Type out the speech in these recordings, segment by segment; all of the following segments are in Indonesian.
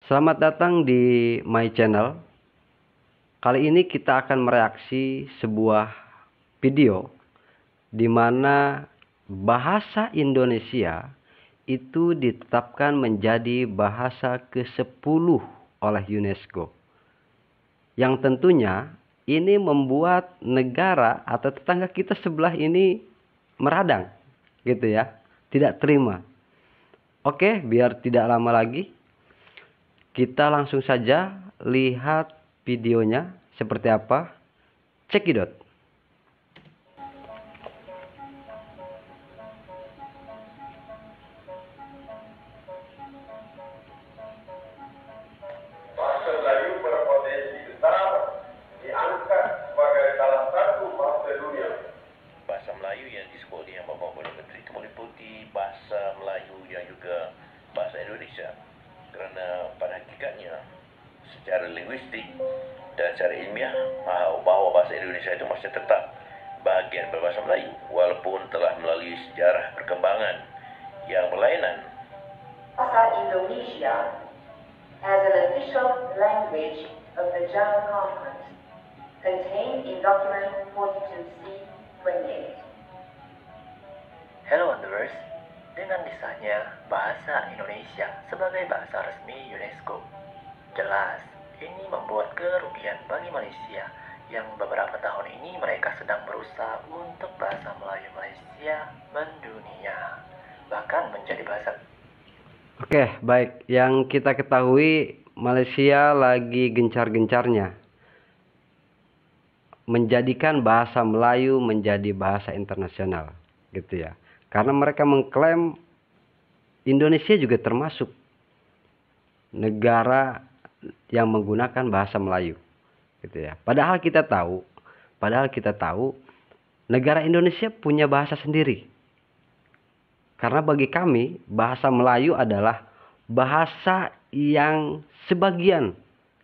Selamat datang di my channel. Kali ini kita akan mereaksi sebuah video di mana bahasa Indonesia itu ditetapkan menjadi bahasa ke-10 oleh UNESCO. Yang tentunya ini membuat negara atau tetangga kita sebelah ini meradang, gitu ya, tidak terima. Oke, biar tidak lama lagi, kita langsung saja lihat videonya seperti apa. Cekidot. Bahasa Melayu berpotensi besar diangkat sebagai salah satu bahasa dunia. Bahasa Melayu yang disebut yang Bapak Perdana Menteri itu meliputi bahasa Melayu yang juga bahasa Indonesia. Kerana pada hakikatnya secara linguistik dan secara ilmiah bahawa bahasa Indonesia itu masih tetap bahagian berbahasa Melayu walaupun telah melalui sejarah perkembangan yang berlainan. Bahasa Indonesia as an official language of the General Conference contained in document 42C28. Hello Wanderers, dengan disahnya bahasa Indonesia sebagai bahasa resmi UNESCO. Jelas, ini membuat kerugian bagi Malaysia yang beberapa tahun ini mereka sedang berusaha untuk bahasa Melayu Malaysia mendunia, bahkan menjadi bahasa. Oke, baik. Yang kita ketahui, Malaysia lagi gencar-gencarnya menjadikan bahasa Melayu menjadi bahasa internasional, gitu ya. Karena mereka mengklaim Indonesia juga termasuk negara yang menggunakan bahasa Melayu, gitu ya. Padahal kita tahu negara Indonesia punya bahasa sendiri. Karena bagi kami bahasa Melayu adalah bahasa yang sebagian,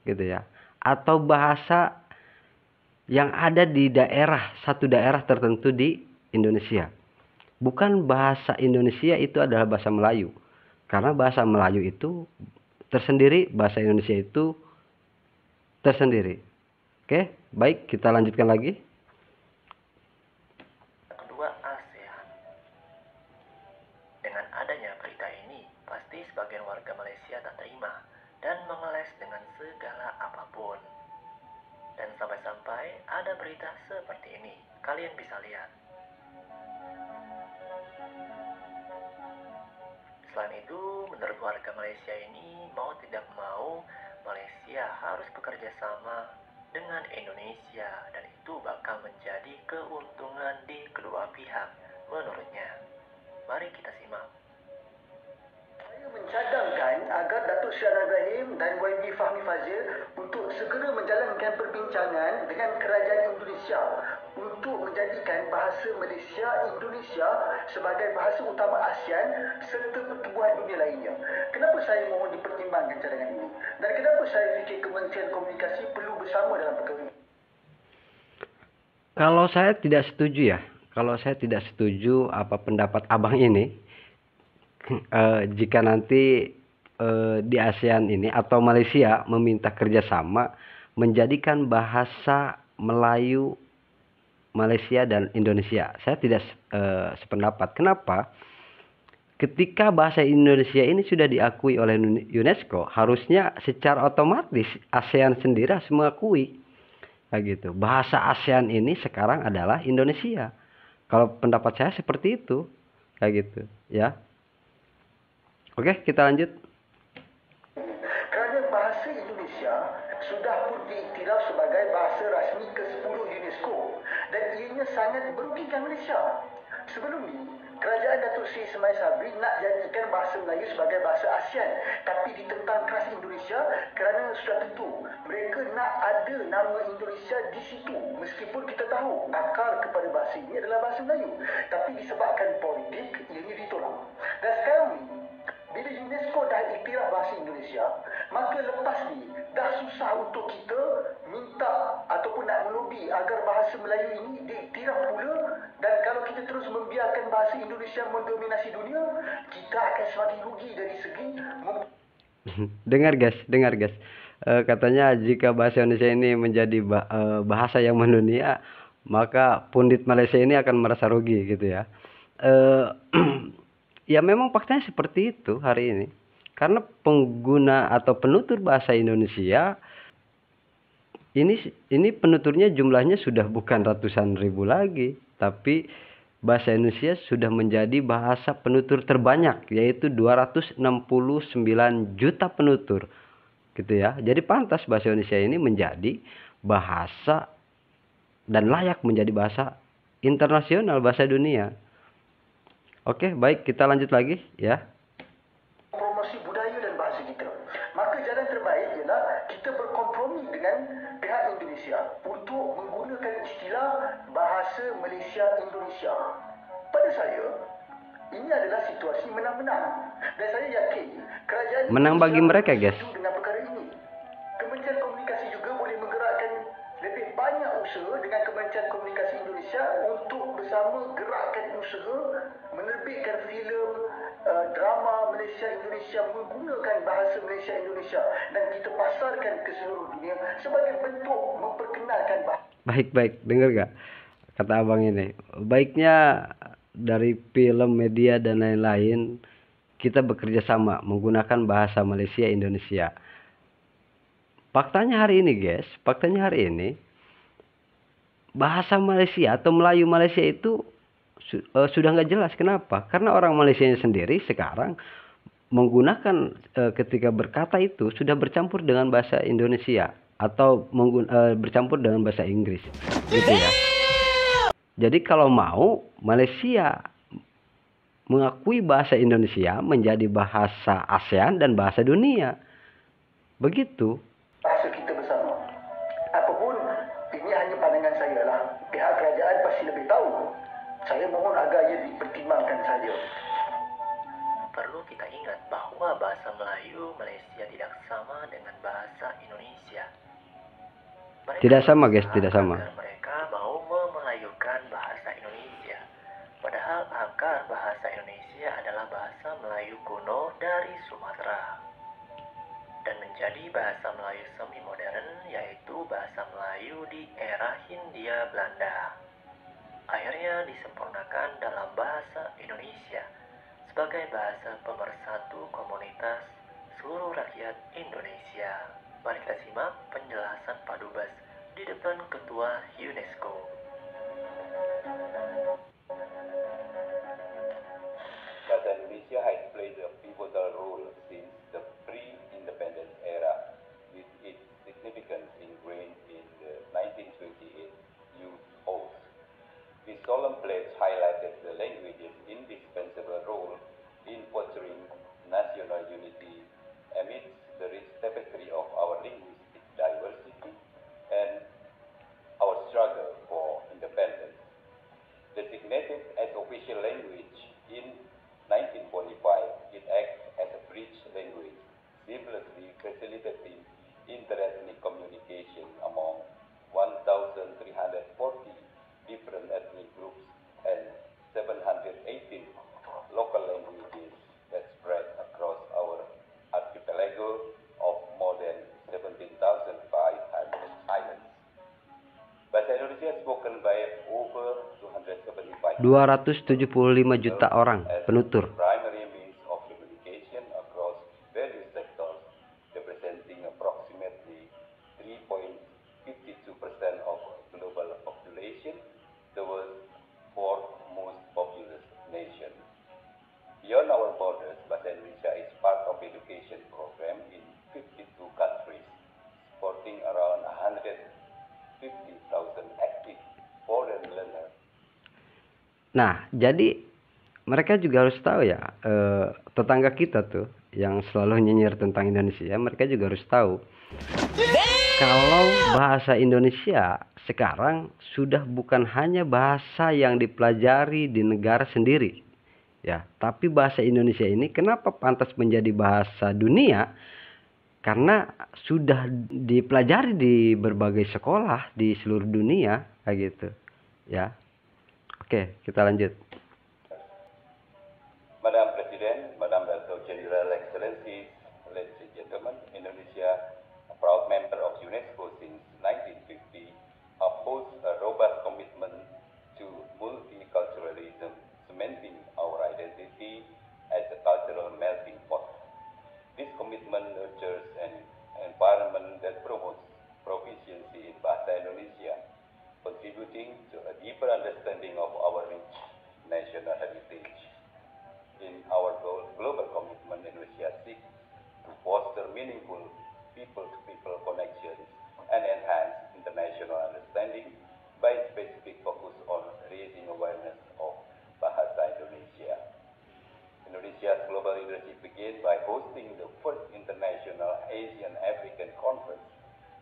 gitu ya, atau bahasa yang ada di satu daerah tertentu di Indonesia. Bukan bahasa Indonesia itu adalah bahasa Melayu. Karena bahasa Melayu itu tersendiri, bahasa Indonesia itu tersendiri. Oke, baik, kita lanjutkan lagi. Kedua, ASEAN. Dengan adanya berita ini, pasti sebagian warga Malaysia tak terima dan mengeles dengan segala apapun. Dan sampai-sampai ada berita seperti ini, kalian bisa lihat. Selain itu, menurut warga Malaysia ini, mau tidak mau, Malaysia harus bekerja sama dengan Indonesia dan itu bakal menjadi keuntungan di kedua pihak menurutnya. Mari kita simak. Saya mencadangkan agar Datuk Seri Ibrahim dan YB Fahmi Fazil untuk segera menjalankan perbincangan dengan kerajaan Indonesia untuk menjadikan bahasa Malaysia Indonesia sebagai bahasa utama ASEAN serta pertubuhan dunia lainnya. Kenapa saya mohon dipertimbangkan cadangan ini? Dan kenapa saya fikir Kementerian Komunikasi perlu bersama dalam perkara ini? Kalau saya tidak setuju apa pendapat abang ini, jika nanti di ASEAN ini atau Malaysia meminta kerjasama menjadikan bahasa Melayu Malaysia dan Indonesia, saya tidak sependapat. Kenapa? Ketika bahasa Indonesia ini sudah diakui oleh UNESCO, harusnya secara otomatis ASEAN sendiri harus mengakui. Gitu. Bahasa ASEAN ini sekarang adalah Indonesia. Kalau pendapat saya seperti itu, kayak gitu, ya. Oke, kita lanjut. Kerana bahasa Indonesia sudah pun diiktiraf sebagai bahasa rasmi ke-10 UNESCO dan ianya sangat merugikan Malaysia. Sebelum ini, kerajaan Datuk Seri Ismail Sabri nak jadikan bahasa Melayu sebagai bahasa ASEAN, tapi ditentang keras Indonesia kerana sudah tentu mereka nak ada nama Indonesia di situ. Meskipun kita tahu akar kepada bahasa ini adalah bahasa Melayu, tapi disebabkan politik ianya ditolak. Dan sekarang ni, bila UNESCO dah iktiraf bahasa Indonesia, maka lepas ni dah susah untuk kita minta ataupun nak melobi agar bahasa Melayu ini diiktiraf pula. Dan kalau kita terus membiarkan bahasa Indonesia mendominasi dunia, kita akan semakin rugi dari segi Dengar guys. Katanya jika bahasa Indonesia ini menjadi bahasa yang mendunia, maka pundit Malaysia ini akan merasa rugi gitu ya. Eh, ya memang faktanya seperti itu hari ini. Karena pengguna atau penutur bahasa Indonesia ini penuturnya jumlahnya sudah bukan ratusan ribu lagi, tapi bahasa Indonesia sudah menjadi bahasa penutur terbanyak, yaitu 269 juta penutur gitu ya. Jadi pantas bahasa Indonesia ini menjadi bahasa dan layak menjadi bahasa internasional, bahasa dunia. Oke, baik, kita lanjut lagi ya. Promosi budaya dan bahasa kita. Maka jalan terbaik ialah kita berkompromi dengan pihak Indonesia untuk menggunakan istilah bahasa Malaysia Indonesia. Pada saya, ini adalah situasi menang-menang. Dan saya yakin kerajaan Menang bagi mereka, guys. setuju dengan perkara ini. Kementerian Komunikasi juga boleh menggerakkan lebih banyak usaha dengan Kementerian Komunikasi Indonesia untuk bersama gerakkan usaha menerbitkan filem drama Malaysia Indonesia menggunakan bahasa Malaysia Indonesia dan kita pasarkan ke seluruh dunia sebagai bentuk memperkenalkan bahasa. Baik, dengar gak kata abang ini? Baiknya dari film, media dan lain-lain kita bekerja sama menggunakan bahasa Malaysia Indonesia. Faktanya hari ini guys, bahasa Malaysia atau Melayu Malaysia itu sudah nggak jelas. Kenapa? Karena orang Malaysia sendiri sekarang menggunakan ketika berkata itu sudah bercampur dengan bahasa Indonesia atau bercampur dengan bahasa Inggris gitu ya. Jadi kalau mau Malaysia mengakui bahasa Indonesia menjadi bahasa ASEAN dan bahasa dunia. Begitu. Bahasa kita bersama. Apapun, ini hanya pandangan saya lah. Pihak kerajaan pasti lebih tahu. Saya mohon agar ia dipertimbangkan saja. Perlu kita ingat bahwa bahasa Melayu Malaysia tidak sama dengan bahasa Indonesia. Mereka Tidak sama guys, berusaha tidak sama. agar mereka mau memelayukan bahasa Indonesia. Padahal akar bahasa Indonesia adalah bahasa Melayu kuno dari Sumatera dan menjadi bahasa Melayu semi modern, yaitu bahasa Melayu di era Hindia Belanda. Akhirnya disempurnakan dalam bahasa Indonesia sebagai bahasa pemersatu komunitas seluruh rakyat Indonesia. Mari kita simak penjelasan Pak Dubes di depan Ketua UNESCO. Bahasa Indonesia has played a pivotal role since the pre-independence era, with its significance ingrained in the 1928 Youth Oath. This solemn pledge highlighted the language's indispensable role in fostering national unity amidst the rich tapestry of our linguistic diversity and our struggle for independence. Designated as official language in 1945, it acts as a bridge language, seamlessly facilitating inter-ethnic communication among 1,340 different ethnic groups and 718 local languages that spread across our archipelago of more than 17,500 islands. Bahasa Indonesia spoken by over 275 juta orang penutur. primary means of communication across various sectors, representing approximately 3.52% of global population, the world's fourth most populous nation. Beyond our borders, Bahasa Indonesia is part of education program in 52 countries, supporting around 150,000 active foreign learners. Nah, jadi mereka juga harus tahu ya, tetangga kita tuh yang selalu nyinyir tentang Indonesia, mereka juga harus tahu kalau bahasa Indonesia sekarang sudah bukan hanya bahasa yang dipelajari di negara sendiri, ya, tapi bahasa Indonesia ini kenapa pantas menjadi bahasa dunia? Karena sudah dipelajari di berbagai sekolah di seluruh dunia, kayak gitu, ya. Oke, kita lanjut. Madam President, Madam Dato' General Excellencies, ladies and people-to-people connections and enhance international understanding by specific focus on raising awareness of Bahasa Indonesia. Indonesia's global leadership began by hosting the first International Asian African Conference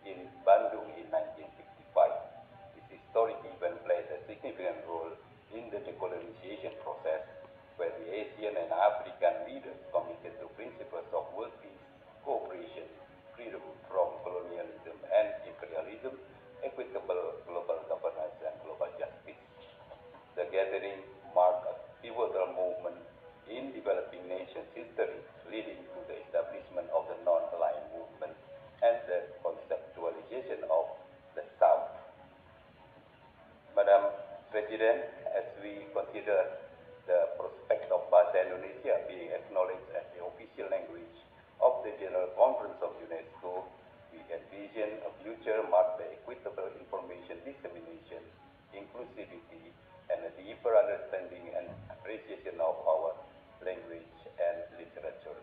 in Bandung in 1965. This historic event played a significant role in the decolonization process, where the Asian and African leaders committed to principles of world peace, cooperation, freedom from colonialism and imperialism, equitable global governance, and global justice. The gathering marked a pivotal movement in developing nations' history, leading to the establishment of the non-aligned movement and the conceptualization of the South. Madam President, as we consider the prospect of Bahasa Indonesia being acknowledged as the official language of the General Conference of UNESCO, we envision a future marked by equitable information dissemination, inclusivity, and a deeper understanding and appreciation of our language and literature.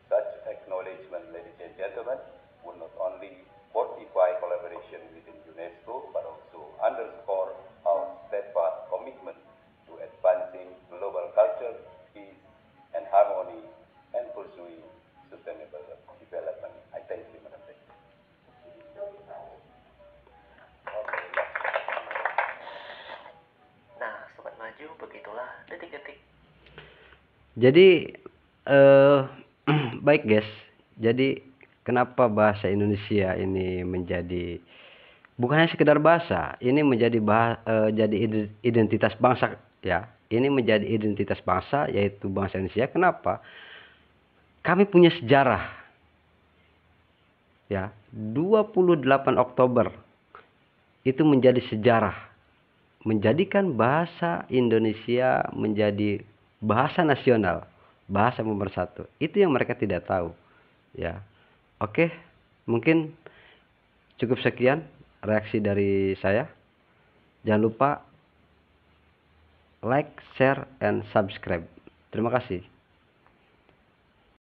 Such acknowledgement, ladies and gentlemen, would not only fortify collaboration within UNESCO, but also underscore our steadfast commitment to advancing global culture, peace, and harmony, and pursuing sustainable development. I thank you, Madam President. Nah, Sobat Maju, begitulah detik-detik. Jadi baik guys. Jadi kenapa bahasa Indonesia ini menjadi bukan hanya sekedar bahasa, ini menjadi jadi identitas bangsa ya. Ini menjadi identitas bangsa, yaitu bangsa Indonesia. Kenapa? Kami punya sejarah. Ya, 28 Oktober itu menjadi sejarah. Menjadikan bahasa Indonesia menjadi bahasa nasional, bahasa nomor 1. Itu yang mereka tidak tahu. Ya. Oke, mungkin cukup sekian reaksi dari saya. Jangan lupa like, share, and subscribe. Terima kasih.